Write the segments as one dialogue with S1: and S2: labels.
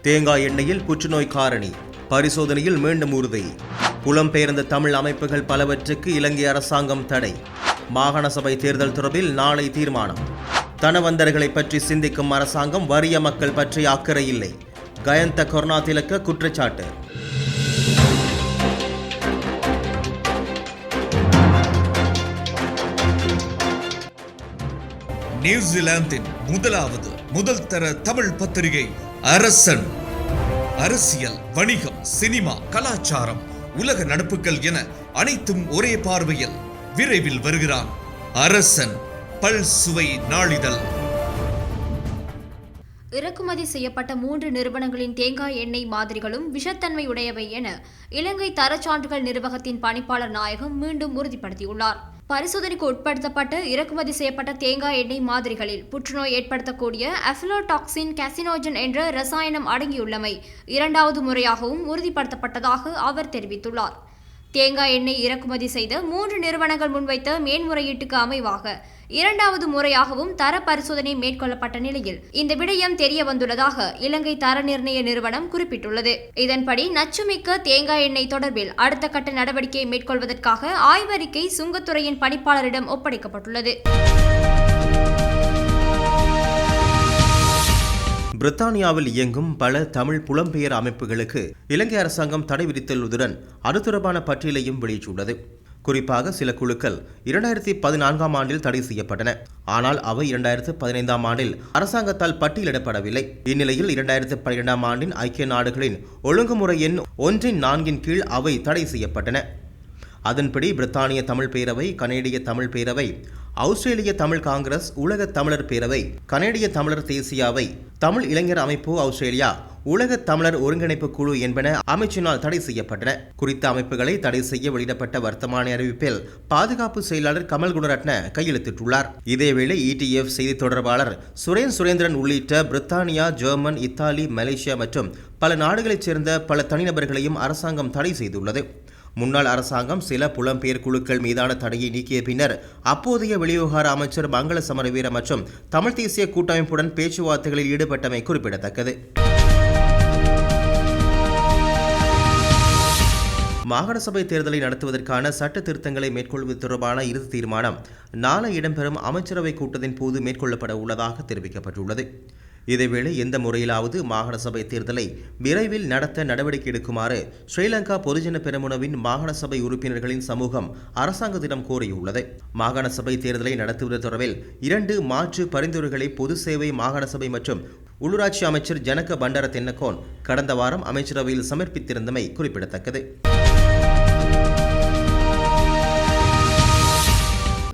S1: தேங்காய் எண்ணெயில் புற்றுநோய் காரணி, பரிசோதனையில் மீண்டும் உறுதி. புலம்பெயர்ந்த தமிழ் அமைப்புகள் பலவற்றுக்கு இலங்கை அரசாங்கம் தடை. மாகாண சபை தேர்தல் தொடர்பில் நாளை தீர்மானம். தனவந்தர்களை பற்றி சிந்திக்கும் அரசாங்கம் வறிய மக்கள் பற்றி அக்கறை இல்லை. கயந்த கருணாதிலக்க குற்றச்சாட்டு.
S2: நியூசிலாந்தின் முதல் தர தமிழ் பத்திரிகை அரசன். அரசியல், வணிகம், சினிமா, கலாச்சாரம், உலக நடப்புகள் என அனைத்தும் ஒரே பார்வையில் விரைவில் வருகிறான் அரசன் பல்சுவை நாளிதழ்.
S3: இறக்குமதி செய்யப்பட்ட 3 நிறுவனங்களின் தேங்காய் எண்ணெய் மாதிரிகளும் விஷத்தன்மை உடையவை என இலங்கை தரச்சான்றுகள் நிர்வாகத்தின் பணிப்பாளர் நாயகம் மீண்டும் உறுதிப்படுத்தியுள்ளார். பரிசோதனைக்கு உட்படுத்தப்பட்ட இறக்குமதி செய்யப்பட்ட தேங்காய் எண்ணெய் மாதிரிகளில் புற்றுநோய் ஏற்படுத்தக்கூடிய அஃப்லோடாக்சின் காசினோஜன் என்ற ரசாயனம் அடங்கியுள்ளமை 2வது முறையாகவும் உறுதிப்படுத்தப்பட்டதாக அவர் தெரிவித்துள்ளார். தேங்காய் எண்ணெய் இறக்குமதி செய்த 3 நிறுவனங்கள் முன்வைத்த மேன்முறையீட்டுக்கு அமைவாக 2வது முறையாகவும் தர பரிசோதனை மேற்கொள்ளப்பட்ட நிலையில் இந்த விடயம் தெரிய வந்துள்ளதாக இலங்கை தர நிர்ணய நிறுவனம் குறிப்பிட்டுள்ளது. இதன்படி நச்சுமிக்க தேங்காய் எண்ணெய் தொடர்பில் அடுத்த கட்ட நடவடிக்கையை மேற்கொள்வதற்காக ஆய்வறிக்கை சுங்கத்துறையின் பணிப்பாளரிடம் ஒப்படைக்கப்பட்டுள்ளது.
S1: பிரித்தானியாவில் இயங்கும் பல தமிழ் புலம்பெயர் அமைப்புகளுக்கு இலங்கை அரசாங்கம் தடை விதித்துள்ளதுடன் அது தொடர்பான பட்டியலையும் வெளியிட்டுள்ளது. குறிப்பாக சில குழுக்கள் 2014ஆம் ஆண்டில் தடை செய்யப்பட்டன. ஆனால் அவை 2015ஆம் ஆண்டில் அரசாங்கத்தால் பட்டியலிடப்படவில்லை. இந்நிலையில் 2012ஆம் ஆண்டின் ஐக்கிய நாடுகளின் ஒழுங்குமுறை எண் 1/4 கீழ் அவை தடை செய்யப்பட்டன. அதன்படி பிரித்தானிய தமிழ் பேரவை, கனேடிய தமிழ் பேரவை, ஆஸ்திரேலிய தமிழ் காங்கிரஸ், உலக தமிழர் பேரவை, கனேடிய தமிழர் தேசிய அவை, தமிழ் இளைஞர் அமைப்பு ஆஸ்திரேலியா, உலக தமிழர் ஒருங்கிணைப்பு குழு என்பன அமைச்சினால் தடை செய்யப்பட்டன. குறித்த அமைப்புகளை தடை செய்ய வெளியிடப்பட்ட வர்த்தமானி அறிவிப்பில் பாதுகாப்பு செயலாளர் கமல் குணரட்ன கையெழுத்திட்டுள்ளார். இதேவேளை ETF செய்தி தொடர்பாளர் சுரேந்திரன் உள்ளிட்ட பிரித்தானியா, ஜெர்மன், இத்தாலி, மலேசியா மற்றும் பல நாடுகளைச் சேர்ந்த பல தனிநபர்களையும் அரசாங்கம் தடை செய்துள்ளது. முன்னாள் அரசாங்கம் சில புலம்பெயர் குழுக்கள் மீதான தடையை நீக்கிய பின்னர் அப்போதைய வெளிவிவகார அமைச்சர் மங்கள சமரவீர மற்றும் தமிழ் தேசிய கூட்டமைப்புடன் பேச்சுவார்த்தைகளில் ஈடுபட்டமை குறிப்பிடத்தக்கது. மாகாண சபை தேர்தலை நடத்துவதற்கான சட்ட திருத்தங்களை மேற்கொள்வது தொடர்பான இறுதி தீர்மானம் நாளை இடம்பெறும் அமைச்சரவை கூட்டத்தின் போது மேற்கொள்ளப்பட உள்ளதாக தெரிவிக்கப்பட்டுள்ளது. இதேவேளை எந்த முறையிலாவது மாகாண சபை தேர்தலை விரைவில் நடத்த நடவடிக்கை எடுக்குமாறு ஸ்ரீலங்கா பொதுஜன பெரமுனவின் மாகாண சபை உறுப்பினர்களின் சமூகம் அரசாங்கத்திடம் கோரியுள்ளது. மாகாண சபை தேர்தலை நடத்துவது தொடர்பில் 2 மாற்று பரிந்துரைகளை பொது சேவை, மாகாண சபை மற்றும் உள்ளூராட்சி அமைச்சர் ஜனக பண்டார தென்னகோன் கடந்த வாரம் அமைச்சரவையில் சமர்ப்பித்திருந்தமை குறிப்பிடத்தக்கது.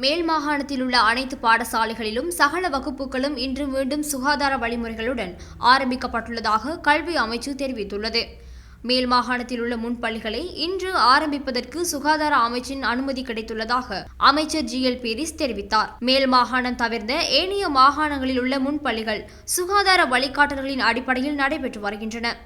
S3: மேல் மாகாணத்தில் உள்ள அனைத்து பாடசாலைகளிலும் சகல வகுப்புகளும் இன்று மீண்டும் சுகாதார வழிமுறைகளுடன் ஆரம்பிக்கப்பட்டுள்ளதாக கல்வி அமைச்சு தெரிவித்துள்ளது. மேல் மாகாணத்தில் உள்ள முன்பள்ளிகளை இன்று ஆரம்பிப்பதற்கு சுகாதார அமைச்சின் அனுமதி கிடைத்துள்ளதாக அமைச்சர் GL பீரிஸ் தெரிவித்தார். மேல் மாகாணம் தவிர்த்த ஏனைய மாகாணங்களில் உள்ள முன்பள்ளிகள் சுகாதார வழிகாட்டல்களின் அடிப்படையில் நடைபெற்று வருகின்றன.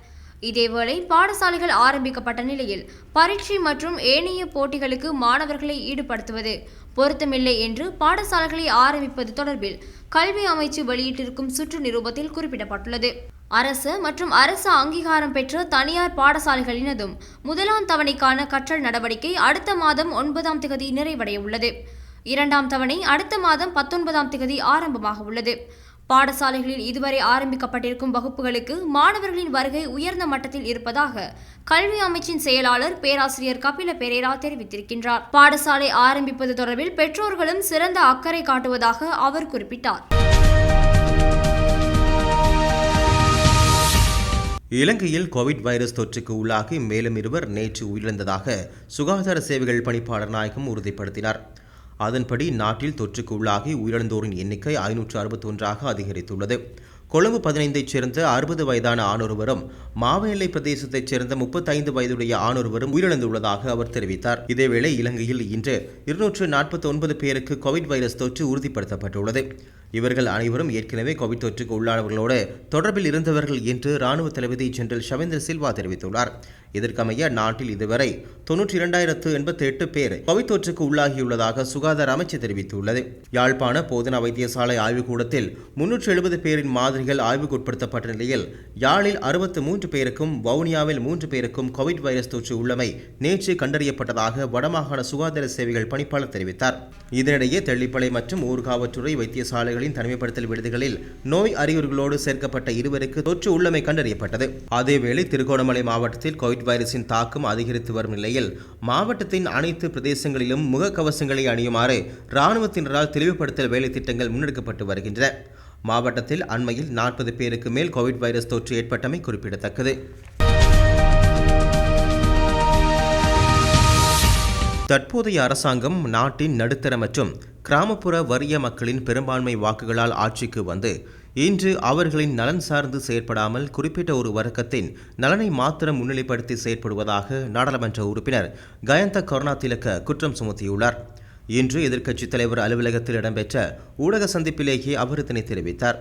S3: இதேவேளை பாடசாலைகள் ஆரம்பிக்கப்பட்ட நிலையில் பரீட்சை மற்றும் ஏனைய போட்டிகளுக்கு மாணவர்களை ஈடுபடுத்துவது பொருத்தமில்லை என்று பாடசாலைகளை ஆரம்பிப்பது தொடர்பில் கல்வி அமைச்சு வெளியிட்டிருக்கும் சுற்று நிரூபத்தில் குறிப்பிடப்பட்டுள்ளது. அரசு மற்றும் அரசு அங்கீகாரம் பெற்ற தனியார் பாடசாலைகளினதும் 1ஆம் தவணைக்கான கற்றல் நடவடிக்கை அடுத்த மாதம் 9ஆம் தேதி நிறைவடைய உள்ளது. 2ஆம் தவணை அடுத்த மாதம் 19ஆம் தேதி ஆரம்பமாக உள்ளது. பாடசாலைகளில் இதுவரை ஆரம்பிக்கப்பட்டிருக்கும் வகுப்புகளுக்கு மாணவர்களின் வருகை உயர்ந்த மட்டத்தில் இருப்பதாக கல்வி அமைச்சின் செயலாளர் பேராசிரியர் கபில பெரேரா தெரிவித்திருக்கின்றார். பாடசாலை ஆரம்பிப்பது தொடர்பில் பெற்றோர்களும் சிறந்த அக்கறை காட்டுவதாக அவர் குறிப்பிட்டார்.
S1: இலங்கையில் கோவிட் வைரஸ் தொற்றுக்கு உள்ளாகி மேலும் 2 நேற்று உயிரிழந்ததாக சுகாதார சேவைகள் பணிப்பாளர் நாயகம் உறுதிப்படுத்தினார். அதன்படி நாட்டில் தொற்றுக்கு உள்ளாகி உயிரிழந்தோரின் எண்ணிக்கை 561ஆக அதிகரித்துள்ளது. கொழும்பு 15ஐச் சேர்ந்த 60 வயதான ஆணொருவரும், மாவெல்லை பிரதேசத்தைச் சேர்ந்த 35 வயதுடைய ஆணொருவரும் உயிரிழந்துள்ளதாக அவர் தெரிவித்தார். இதேவேளை இலங்கையில் இன்று 249 பேருக்கு கோவிட் வைரஸ் தொற்று உறுதிப்படுத்தப்பட்டுள்ளது. இவர்கள் அனைவரும் ஏற்கனவே கோவிட் தொற்றுக்கு உள்ளானவர்களோடு தொடர்பில் இருந்தவர்கள் என்று ராணுவ தளபதி ஜெனரல் ஷவேந்திர சில்வா தெரிவித்துள்ளார். இதற்கமைய நாட்டில் இதுவரை 92,088 பேர் கோவிட் தொற்றுக்கு உள்ளாகியுள்ளதாக சுகாதார அமைச்சு தெரிவித்துள்ளது. யாழ்ப்பாண போதனா வைத்தியசாலை ஆய்வுக்கூடத்தில் 370 பேரின் மாதிரி மாதிரிகள் ஆய்வுக்குட்படுத்தப்பட்ட நிலையில் யாழில் 63 பேருக்கும் வவுனியாவில் 3 பேருக்கும் கோவிட் வைரஸ் தொற்று உள்ளமை நேற்று கண்டறியப்பட்டதாக வடமாகாண சுகாதார சேவைகள் பணிப்பாளர் தெரிவித்தார். இதனிடையே தெல்லிப்பளை மற்றும் ஊர்காவற்றுறை வைத்தியசாலைகளின் தனிமைப்படுத்தல் விடுதிகளில் நோய் அறிகுறிகளோடு சேர்க்கப்பட்ட 2 தொற்று உள்ளமை கண்டறியப்பட்டது. அதேவேளை திருகோணமலை மாவட்டத்தில் கோவிட் வைரஸின் தாக்கம் அதிகரித்து வரும் நிலையில் மாவட்டத்தின் அனைத்து பிரதேசங்களிலும் முகக்கவசங்களை அணியுமாறு இராணுவத்தினரால் தெளிவுபடுத்தல் வேலை திட்டங்கள் முன்னெடுக்கப்பட்டு வருகின்றன. மாவட்டத்தில் அண்மையில் 40 பேருக்கு மேல் கோவிட் வைரஸ் தொற்று ஏற்பட்டமை குறிப்பிடத்தக்கது. தற்போதைய அரசாங்கம் நாட்டின் நடுத்தர மற்றும் கிராமப்புற வறிய மக்களின் பெரும்பான்மை வாக்குகளால் ஆட்சிக்கு வந்து இன்று அவர்களின் நலன் சார்ந்து செயற்படாமல் குறிப்பிட்ட ஒரு வர்க்கத்தின் நலனை மாத்திரம் முன்னிலைப்படுத்தி செயற்படுவதாக நாடாளுமன்ற உறுப்பினர் கயந்த கருணாதிலக்க குற்றம் சுமத்தியுள்ளார். இன்று எதிர்க்கட்சித் தலைவர் அலுவலகத்தில் இடம்பெற்ற ஊடக சந்திப்பிலேயே அவர் இதனை தெரிவித்தார்.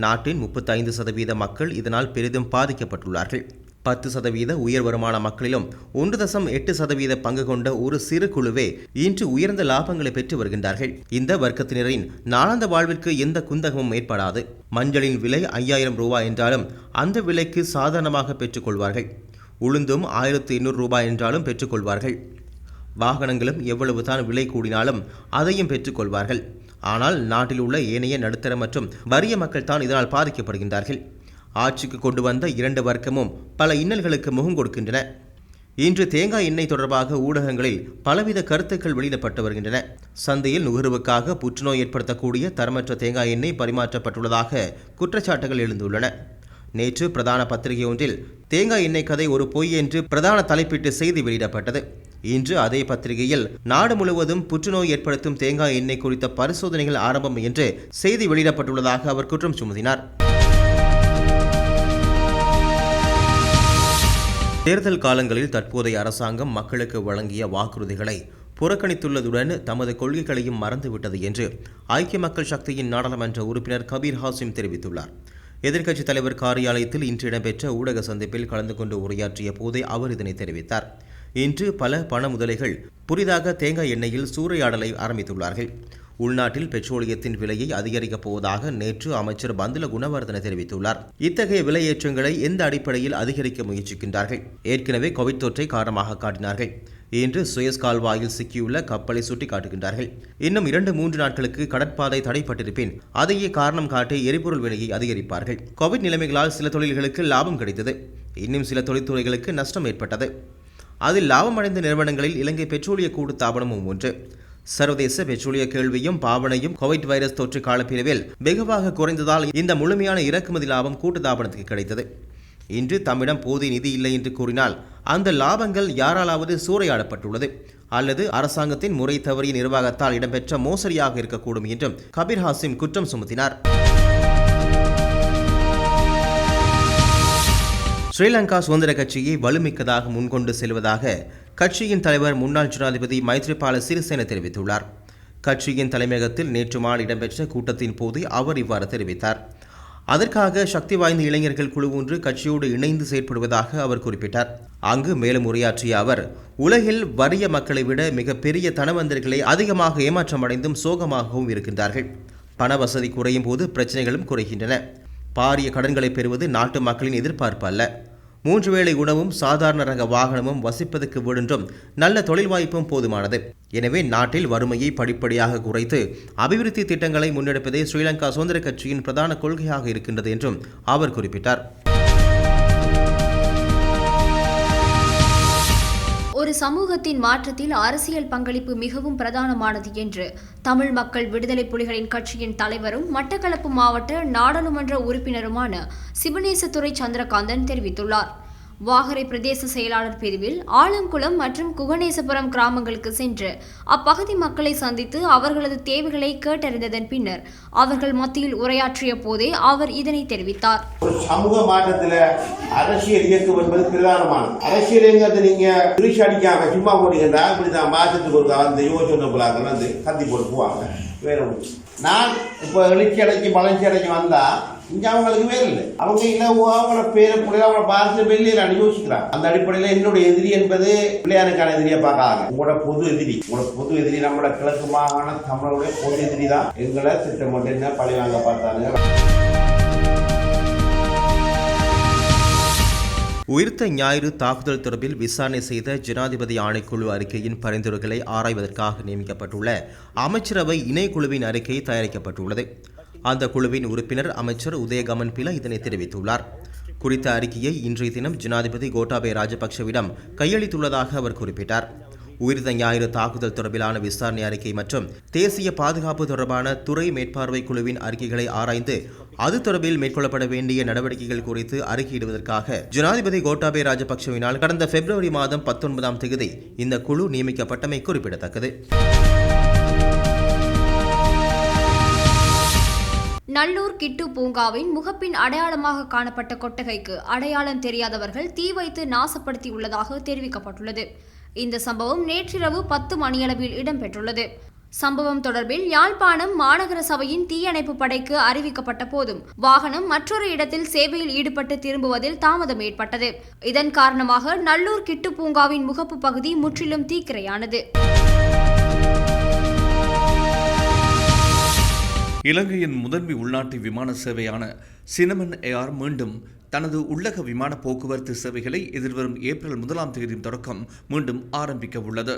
S1: நாட்டின் 35% மக்கள் இதனால் பெரிதும் பாதிக்கப்பட்டுள்ளார்கள். 10% உயர் வருமான மக்களிலும் 1.8% பங்கு கொண்ட ஒரு சிறு குழுவே இன்று உயர்ந்த லாபங்களை பெற்று வருகின்றார்கள். இந்த வர்க்கத்தினரின் நாளாந்த வாழ்விற்கு எந்த குந்தகமும் ஏற்படாது. மஞ்சளின் விலை 5000 ரூபாய் என்றாலும் அந்த விலைக்கு சாதாரணமாக பெற்றுக்கொள்வார்கள். உளுந்தும் 1800 ரூபாய் என்றாலும் பெற்றுக்கொள்வார்கள். வாகனங்களும் எவ்வளவுதான் விலை கூடினாலும் அதையும் பெற்றுக்கொள்வார்கள். ஆனால் நாட்டில் உள்ள ஏனைய நடுத்தர மற்றும் வறிய மக்கள் தான் இதனால் பாதிக்கப்படுகின்றார்கள். ஆட்சிக்கு கொண்டு வந்த 2 வர்க்கமும் பல இன்னல்களுக்கு முகம் கொடுக்கின்றன. இன்று தேங்காய் எண்ணெய் தொடர்பாக ஊடகங்களில் பலவித கருத்துக்கள் வெளியிடப்பட்டு வருகின்றன. சந்தையில் நுகர்வுக்காக புற்றுநோய் ஏற்படுத்தக்கூடிய தரமற்ற தேங்காய் எண்ணெய் பரிமாற்றப்பட்டுள்ளதாக குற்றச்சாட்டுகள் எழுந்துள்ளன. நேற்று பிரதான பத்திரிகை ஒன்றில் தேங்காய் எண்ணெய் கதை ஒரு பொய் என்று பிரதான தலைப்பிட்டு செய்தி வெளியிடப்பட்டது. இன்று அதே பத்திரிகையில் நாடு முழுவதும் புற்றுநோய் ஏற்படுத்தும் தேங்காய் எண்ணெய் குறித்த பரிசோதனைகள் ஆரம்பம் என்று செய்தி வெளியிடப்பட்டுள்ளதாக அவர் குற்றம் சுமத்தினார். தேர்தல் காலங்களில் தற்போதைய அரசாங்கம் மக்களுக்கு வழங்கிய வாக்குறுதிகளை புறக்கணித்துள்ளதுடன் தமது கொள்கைகளையும் மறந்துவிட்டது என்று ஐக்கிய மக்கள் சக்தியின் நாடாளுமன்ற உறுப்பினர் கபீர் ஹாசிம் தெரிவித்துள்ளார். எதிர்க்கட்சித் தலைவர் காரியாலயத்தில் இன்று இடம்பெற்ற ஊடக சந்திப்பில் கலந்து கொண்டு உரையாற்றிய போதே அவர் இதனை தெரிவித்தார். இன்று பல பண முதலைகள் புதிதாக தேங்காய் எண்ணெயில் சூறையாடலை ஆரம்பித்துள்ளார்கள். உள்நாட்டில் பெட்ரோலியத்தின் விலையை அதிகரிக்கப் போவதாக நேற்று அமைச்சர் பந்துல குணவர்தன தெரிவித்துள்ளார். இத்தகைய விலையேற்றங்களை எந்த அடிப்படையில் அதிகரிக்க முயற்சிக்கின்றார்கள்? ஏற்கனவே கோவிட் தொற்றை காரணமாக காட்டினார்கள். இன்று சுயஸ் கால்வாயில் சிக்கியுள்ள கப்பலை சுட்டிக்காட்டுகின்றார்கள். இன்னும் 2-3 நாட்களுக்கு கடற்பாதை தடைப்பட்டிருப்பின் அதையே காரணம் காட்டி எரிபொருள் விலையை அதிகரிப்பார்கள். கோவிட் நிலைமைகளால் சில தொழில்களுக்கு லாபம் கிடைத்தது. இன்னும் சில தொழில்துறைகளுக்கு நஷ்டம் ஏற்பட்டது. அதில் லாபம் அடைந்த நிறுவனங்களில் இலங்கை பெட்ரோலிய கூட்டுத்தாபனமும் ஒன்று. சர்வதேச பெட்ரோலிய கேள்வியும் பாவனையும் கோவிட் வைரஸ் தொற்று காலப்பிரிவில் வெகுவாக குறைந்ததால் இந்த முழுமையான இறக்குமதி லாபம் கூட்டுத்தாபனத்துக்கு கிடைத்தது. இன்று தம்மிடம் போதிய நிதி இல்லை என்று கூறினால் அந்த லாபங்கள் யாராலாவது சூறையாடப்பட்டுள்ளது அல்லது அரசாங்கத்தின் முறை தவறிய நிர்வாகத்தால் இடம்பெற்ற மோசடியாக இருக்கக்கூடும் என்றும் கபீர் ஹாசிம் குற்றம் சுமத்தினார். ஸ்ரீலங்கா சுதந்திர கட்சியை வலுமிக்கதாக முன்கொண்டு செல்வதாக கட்சியின் தலைவர் முன்னாள் ஜனாதிபதி மைத்ரிபால சிறிசேன தெரிவித்துள்ளார். கட்சியின் தலைமையகத்தில் நேற்று மாலை இடம்பெற்ற கூட்டத்தின் போது அவர் இவ்வாறு தெரிவித்தார். அதற்காக சக்தி வாய்ந்த இளைஞர்கள் குழு ஒன்று கட்சியோடு இணைந்து செயற்படுவதாக அவர் குறிப்பிட்டார். அங்கு மேலும் உரையாற்றிய அவர், உலகில் வறிய மக்களை விட மிகப்பெரிய தனவந்தர்களே அதிகமாக ஏமாற்றமடைந்தும் சோகமாகவும் இருக்கின்றார்கள். பண வசதி குறையும் போது பிரச்சனைகளும் குறைகின்றன. பாரிய கடன்களை பெறுவது நாட்டு மக்களின் எதிர்பார்ப்பு அல்ல. 3 வேளை உணவும் சாதாரண ரக வாகனமும் வசிப்பதற்கு வீடென்றும் நல்ல தொழில் வாய்ப்பும் போதுமானது. எனவே நாட்டில் வறுமையை படிப்படியாக குறைத்து அபிவிருத்தி திட்டங்களை முன்னெடுப்பதே ஸ்ரீலங்கா சுதந்திர கட்சியின் பிரதான கொள்கையாக இருக்கின்றது என்றும் அவர் குறிப்பிட்டார்.
S3: ஒரு சமூகத்தின் மாற்றத்தில் அரசியல் பங்களிப்பு மிகவும் பிரதானமானது என்று தமிழ் மக்கள் விடுதலை புலிகளின் கட்சியின் தலைவரும் மட்டக்களப்பு மாவட்ட நாடாளுமன்ற உறுப்பினருமான சிவனேசதுரை சந்திரகாந்தன் தெரிவித்துள்ளார். வாகரை பிரதேச செயலாளர் பிரிவில் ஆலங்குளம் மற்றும் குகணேசபுரம் கிராமங்களுக்கு சென்று அப்பகுதி மக்களை சந்தித்து அவர்களது தேவைகளை கேட்டறிந்ததன் பின்னர் அவர்கள் மத்தியில் உரையாற்றிய போதே அவர் இதனை தெரிவித்தார்.
S4: ஒரு சமூக மாற்றத்தில் அரசியல் இயக்கம் என்பது பிரதானமானது. அரசியல் நீங்க திருச்சி அடிக்காம சும்மா போனீங்கன்னா இப்படிதான் மாற்றத்துக்கு ஒரு அந்த யோசனை வந்து கத்தி போட்டு போவாங்க. வேற ஒன்று நான் இப்போ எழுச்சி அடைக்கி வளர்ச்சி அடைக்கி வந்தா இங்க அவங்களுக்கு வேறு இல்லை. அவங்க இல்லை அவங்களோட பேரை பிள்ளைங்க அவங்களோட பாரத வெளியில யோசிக்கிறாங்க. அந்த அடிப்படையில் என்னுடைய எதிரி என்பது பிள்ளையாருக்கான எதிரியை பார்க்காங்க. உங்களோட பொது எதிரி நம்மளோட கிழக்கு மாகாண தமிழருடைய பொது எதிரி தான். எங்களை திட்டமிட்டு என்ன பழி வாங்க பார்த்தாங்க.
S1: உயிர்த்த ஞாயிறு தாக்குதல் தொடர்பில் விசாரணை செய்த ஜனாதிபதி ஆணைக்குழு அறிக்கையின் பரிந்துரைகளை ஆராய்வதற்காக நியமிக்கப்பட்டுள்ள அமைச்சரவை இணைக்குழுவின் அறிக்கை தயாரிக்கப்பட்டுள்ளது. அந்த குழுவின் உறுப்பினர் அமைச்சர் உதயகமன் பில இதனை தெரிவித்துள்ளார். குறித்த அறிக்கையை இன்றைய தினம் ஜனாதிபதி கோட்டாபய ராஜபக்ஷவிடம் கையளித்துள்ளதாக அவர் குறிப்பிட்டார். உயிர்த்த ஞாயிறு தாக்குதல் தொடர்பிலான விசாரணை அறிக்கை மற்றும் தேசிய பாதுகாப்பு தொடர்பான துறை மேற்பார்வை குழுவின் அறிக்கைகளை ஆராய்ந்து அது தொடர்பில் மேற்கொள்ளப்பட வேண்டிய நடவடிக்கைகள் குறித்து அறிக்கையிடுவதற்காக ஜனாதிபதி கோட்டாபய ராஜபக்ஷவினால் கடந்த பிப்ரவரி மாதம் 19ஆம் தேதி இந்த குழு நியமிக்கப்பட்டமை குறிப்பிடத்தக்கது.
S3: நல்லூர் கிட்டு பூங்காவின் முகப்பின் அடையாளமாக காணப்பட்ட கொட்டகைக்கு அடையாளம் தெரியாதவர்கள் தீ வைத்து நாசப்படுத்தியுள்ளதாக தெரிவிக்கப்பட்டுள்ளது. இந்த சம்பவம் நேற்றிரவு 10 மணியளவில் இடம்பெற்றுள்ளது. சம்பவம் தொடர்பில் யாழ்ப்பாணம் மாநகர சபையின் தீயணைப்பு படைக்கு அறிவிக்கப்பட்ட போதும் வாகனம் மற்றொரு இடத்தில் சேவையில் ஈடுபட்டு திரும்புவதில் தாமதம் ஏற்பட்டது. இதன் காரணமாக நல்லூர் கிட்டு பூங்காவின் முகப்பு பகுதி முற்றிலும் தீக்கிரையானது.
S2: இலங்கையின் முதன்மை உள்நாட்டு விமான சேவையான சினமன் ஏர் மீண்டும் தனது உள்ளக விமான போக்குவரத்து சேவைகளை எதிர்வரும் ஏப்ரல் 1ஆம் தேதி தொடக்கம் மீண்டும் ஆரம்பிக்க உள்ளது.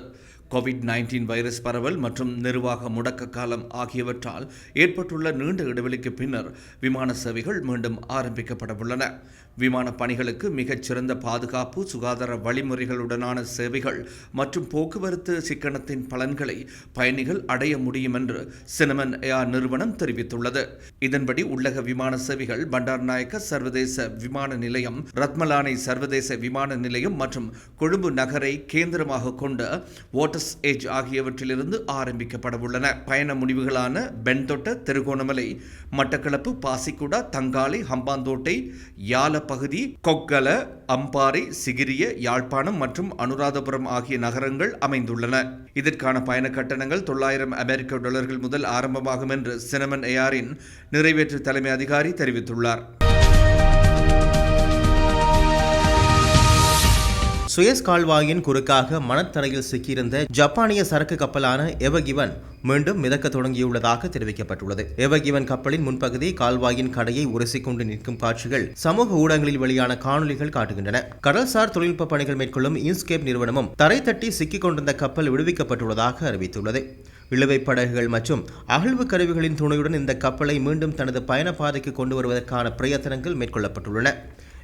S2: கோவிட்-19 வைரஸ் பரவல் மற்றும் நிர்வாக முடக்க காலம் ஆகியவற்றால் ஏற்பட்டுள்ள நீண்ட இடைவெளிக்கு பின்னர் விமான சேவைகள் மீண்டும் ஆரம்பிக்கப்பட உள்ளன. விமான பணிகளுக்கு மிகச்சிறந்த பாதுகாப்பு, சுகாதார வழிமுறைகளுடனான சேவைகள் மற்றும் போக்குவரத்து சிக்கனத்தின் பலன்களை பயணிகள் அடைய முடியும் என்று சினமன் ஏர் நிறுவனம் தெரிவித்துள்ளது. இதன்படி உள்ளக விமான சேவைகள் பண்டார்நாயக்க சர்வதேச விமான நிலையம், ரத்மலானை சர்வதேச விமான நிலையம் மற்றும் கொழும்பு நகரை கேந்திரமாக கொண்ட வாட்டர்ஸ் ஏஜ் ஆகியவற்றிலிருந்து ஆரம்பிக்கப்பட உள்ளன. பயண முடிவுகளான பென்தொட்ட, திருகோணமலை, மட்டக்களப்பு, பாசிக்குடா, தங்காலை, ஹம்பாந்தோட்டை, யால பகுதி, கொக்கல, அம்பாறை, சிகிரிய, யாழ்ப்பாணம் மற்றும் அனுராதபுரம் ஆகிய நகரங்கள் அமைந்துள்ளன. இதற்கான பயண கட்டணங்கள் $900 முதல் ஆரம்பமாகும் என்று சினமன் ஏரின் நிறைவேற்று தலைமை அதிகாரி தெரிவித்துள்ளார்.
S1: சுயஸ் கால்வாயின் குறுக்காக மணத்தரையில் சிக்கியிருந்த ஜப்பானிய சரக்கு கப்பலான எவகிவன் மீண்டும் மிதக்க தொடங்கியுள்ளதாக தெரிவிக்கப்பட்டுள்ளது. எவகிவன் கப்பலின் முன்பகுதி கால்வாயின் கடையை உரசிக்கொண்டு நிற்கும் காட்சிகள் சமூக ஊடகங்களில் வெளியான காணொலிகள் காட்டுகின்றன. கடல்சார் தொழில்நுட்ப பணிகள் மேற்கொள்ளும் இன்ஸ்கேப் நிறுவனமும் தரை தட்டி சிக்கிக் கொண்டிருந்த கப்பல் விடுவிக்கப்பட்டுள்ளதாக அறிவித்துள்ளது. இழுவை படகுகள் மற்றும் அகழ்வு கருவிகளின் துணையுடன் இந்த கப்பலை மீண்டும் தனது பயண பாதைக்கு கொண்டு வருவதற்கான பிரயத்தனங்கள் மேற்கொள்ளப்பட்டுள்ளன.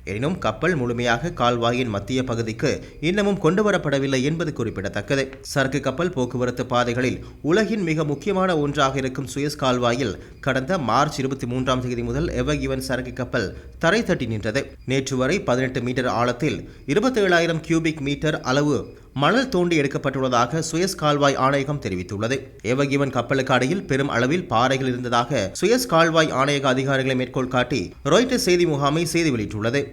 S1: எனினும் கப்பல் முழுமையாக கால்வாயின் மத்திய பகுதிக்கு இன்னமும் கொண்டுவரப்படவில்லை என்பது குறிப்பிடத்தக்கது. சரக்கு கப்பல் போக்குவரத்து பாதைகளில் உலகின் மிக முக்கியமான ஒன்றாக இருக்கும் சுயஸ் கால்வாயில் கடந்த மார்ச் 23ஆம் தேதி முதல் எவகிவன் சரக்கு கப்பல் தரை தட்டி நின்றது. நேற்று வரை 18 மீட்டர் ஆழத்தில் 27,000 கியூபிக் மீட்டர் அளவு மணல் தோண்டி எடுக்கப்பட்டுள்ளதாக சுயஸ் கால்வாய் ஆணையகம் தெரிவித்துள்ளது. எவகிவன் கப்பலுக்கு அடியில் பெரும் அளவில் பாறைகள் இருந்ததாக சுயஸ் கால்வாய் ஆணையக அதிகாரிகளை மேற்கோள் காட்டி ராய்ட்டர்ஸ் செய்தி முகாமை செய்தி வெளியிட்டுள்ளது.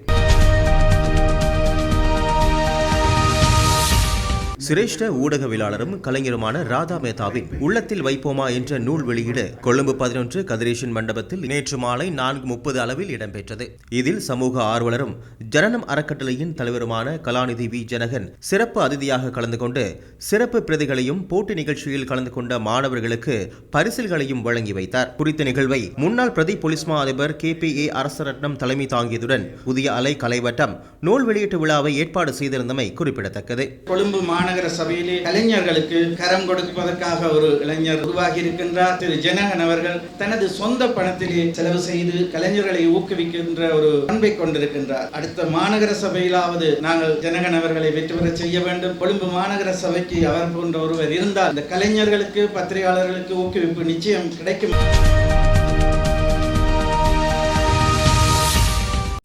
S1: சிரேஷ்ட ஊடகவியலாளரும் கலைஞருமான ராதா மேத்தாவின் உள்ளத்தில் வைப்போமா என்ற நூல் வெளியீடு கொழும்பு 11 கதிரேஷன் மண்டபத்தில் நேற்று மாலை 4:30 அளவில் இடம்பெற்றது. இதில் சமூக ஆர்வலரும் ஜனனம் அறக்கட்டளையின் தலைவருமான கலாநிதி வி ஜனகன் சிறப்பு அதிதியாக கலந்து கொண்டு சிறப்பு பிரதிகளையும் போட்டி நிகழ்ச்சியில் கலந்து கொண்ட மாணவர்களுக்கு பரிசில்களையும் வழங்கி வைத்தார். குறித்த நிகழ்வை முன்னாள் பிரதி போலீஸ் மா அதிபர் KPA அரசரட்னம் தலைமை தாங்கியதுடன் புதிய அலை கலைவட்டம் நூல் வெளியீட்டு விழாவை ஏற்பாடு செய்திருந்தமை குறிப்பிடத்தக்கது.
S5: கொழும்பு மாநகர சபையிலே கலைஞர்களுக்கு கரம் கொடுப்பதற்காக ஒரு இளைஞர் உருவாகி இருக்கின்றார். திரு ஜனகன் அவர்கள் தனது சொந்த பணத்திலே செலவு செய்து கலைஞர்களை ஊக்குவிக்கின்ற ஒரு பண்பை கொண்டிருக்கின்றார். அடுத்த மாநகர சபையிலாவது நாங்கள் ஜனகன் அவர்களை வெற்றி பெற செய்ய வேண்டும். கொழும்பு மாநகர சபைக்கு அவர் போன்ற ஒருவர் இருந்தால் இந்த கலைஞர்களுக்கு, பத்திரிகையாளர்களுக்கு ஊக்குவிப்பு நிச்சயம் கிடைக்கும்.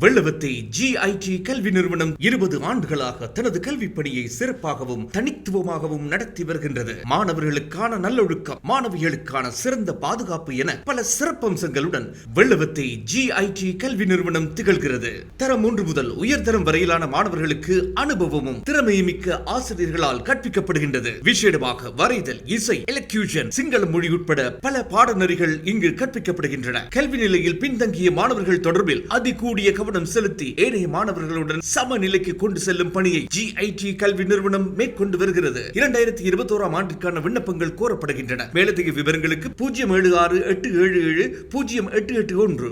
S2: வெள்ளவத்தை GIT கல்வி நிறுவனம் 20 ஆண்டுகளாக தனது கல்வி பணியை சிறப்பாகவும் தனித்துவமாகவும் நடத்தி வருகின்றது. மாணவர்களுக்கான நல்லொழுக்கம், மாணவிகளுக்கான சிறந்த பாதுகாப்பு என பல சிறப்பம்சங்களுடன் வெள்ளவத்தை GIT கல்வி நிறுவனம் திகழ்கிறது. தரம் 1 முதல் உயர்தரம் வரையிலான மாணவர்களுக்கு அனுபவமும் திறமையும் மிக்க ஆசிரியர்களால் கற்பிக்கப்படுகின்றது. விசேடமாக வரைதல், இசை, எலக்யூஷன், சிங்கள மொழி உட்பட பல பாடநெறிகள் இங்கு கற்பிக்கப்படுகின்றன. கல்வி நிலையில் பின்தங்கிய மாணவர்கள் தொடர்பில் அதிகூடிய கவனம் செலுத்தி ஏனைய மாணவர்களுடன் சமநிலைக்கு கொண்டு செல்லும் பணியை GIT கல்வி நிறுவனம் மேற்கொண்டு வருகிறது. 2021ஆம் ஆண்டிற்கான விண்ணப்பங்கள் கோரப்படுகின்றன. மேலதிக விவரங்களுக்கு 0768770881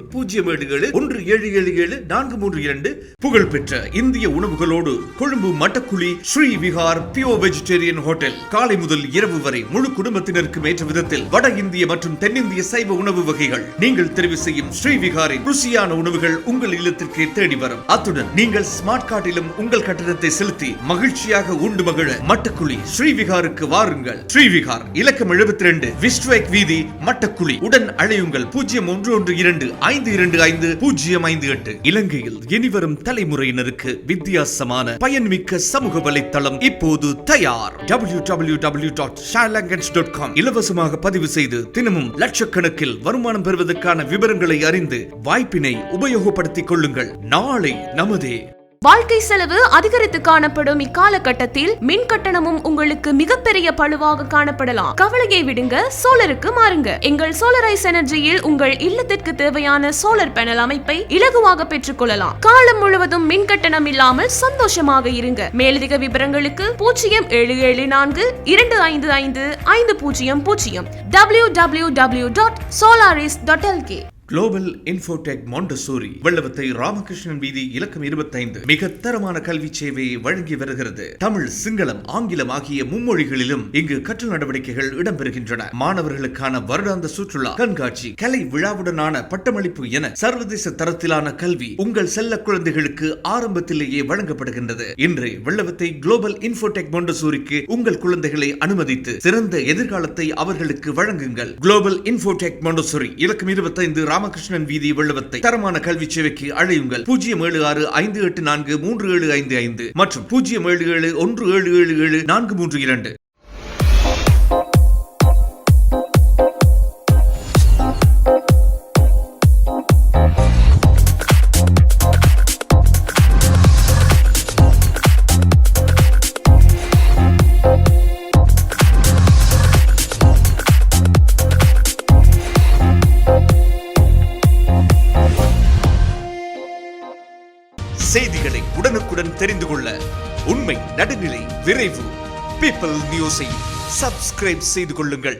S2: 0771777 புகழ்பெற்ற இந்திய உணவுகளோடு Colombo Mattakkuli Shri Vihar pure vegetarian hotel. காலை முதல் இரவு வரை முழு குடும்பத்தினருக்கு ஏற்ற விதத்தில் வட இந்திய மற்றும் தென்னிந்திய சைவ உணவு வகைகள். நீங்கள் தெரிவு செய்யும் ஸ்ரீ விஹாரின் ருசியான உணவுகள் உங்கள் இல்லத்திற்கு தேடி வரும். அத்துடன் நீங்கள் ஸ்மார்ட் கார்டிலும் உங்கள் கட்டணத்தை செலுத்தி மகிழ்ச்சியாக உண்டு மகிழ மட்டக்குழி ஸ்ரீ விஹாருக்கு வாருங்கள். ஸ்ரீ விஹார் இலக்கம் 72 விஸ்ட்வேக் வீதி மட்டக்குழி. உடன் அழையுங்கள் 0112525058. இலங்கையில் இனிவரும் தலைமுறையினருக்கு வித்தியாசமான பயன்மிக்க சமூக வலைத்தளம் இப்போது தயார். www.sharelangans.com இலவசமாக பதிவு செய்து தினமும் லட்சக்கணக்கில் வருமானம் பெறுவதற்கான விவரங்களை அறிந்து வாய்ப்பினை உபயோகப்படுத்திக் கொள்ளுங்கள். நாளை நமதே.
S6: வாழ்க்கை செலவு அதிகரித்து காணப்படும் இக்காலகட்டத்தில் மின் கட்டணமும் உங்களுக்கு மிகப்பெரிய பழுவாக காணப்படலாம். கவலையை விடுங்க, சோலருக்கு மாறுங்க. எங்கள் சோலரைஸ் எனர்ஜியில் உங்கள் இல்லத்திற்கு தேவையான சோலார் பேனல் அமைப்பை இலகுவாக பெற்றுக் கொள்ளலாம். காலம் முழுவதும் மின் கட்டணம் இல்லாமல் சந்தோஷமாக இருங்க. மேலதிக விவரங்களுக்கு 0774255500 www.solaris.lk.
S2: Global infotech montessori Wellawatte Ramakrishnan வீதி இலக்கம் 25 மிக தரமான கல்வி சேவையை வழங்கி வருகிறது. தமிழ், சிங்களம், ஆங்கிலம் ஆகிய மும்மொழிகளிலும் இங்கு கற்றல் நடவடிக்கைகள் இடம்பெறுகின்றன. மாணவர்களுக்கான வருடாந்த சுற்றுலா, கண்காட்சி, கலை விழாவுடனான பட்டமளிப்பு என சர்வதேச தரத்திலான கல்வி உங்கள் செல்ல குழந்தைகளுக்கு ஆரம்பத்திலேயே வழங்கப்படுகின்றது. இன்று வெள்ளவத்தை குளோபல் இன்ஃபோடெக் மாண்டசோரிக்கு உங்கள் குழந்தைகளை அனுமதித்து சிறந்த எதிர்காலத்தை அவர்களுக்கு வழங்குங்கள். குளோபல் இன்ஃபோடெக் மாண்டசோரி இலக்கம் 25 ராமகிருஷ்ணன் வீதி வெள்ளவத்தை. தரமான கல்வி சேவைக்கு அழையுங்கள் 0765843755 மற்றும் 0771777432. செய்திகளை உடனுக்குடன் தெரிந்து கொள்ள உண்மை, நடுநிலை, விரைவு பீப்பிள் நியூஸை சப்ஸ்கிரைப் செய்து கொள்ளுங்கள்.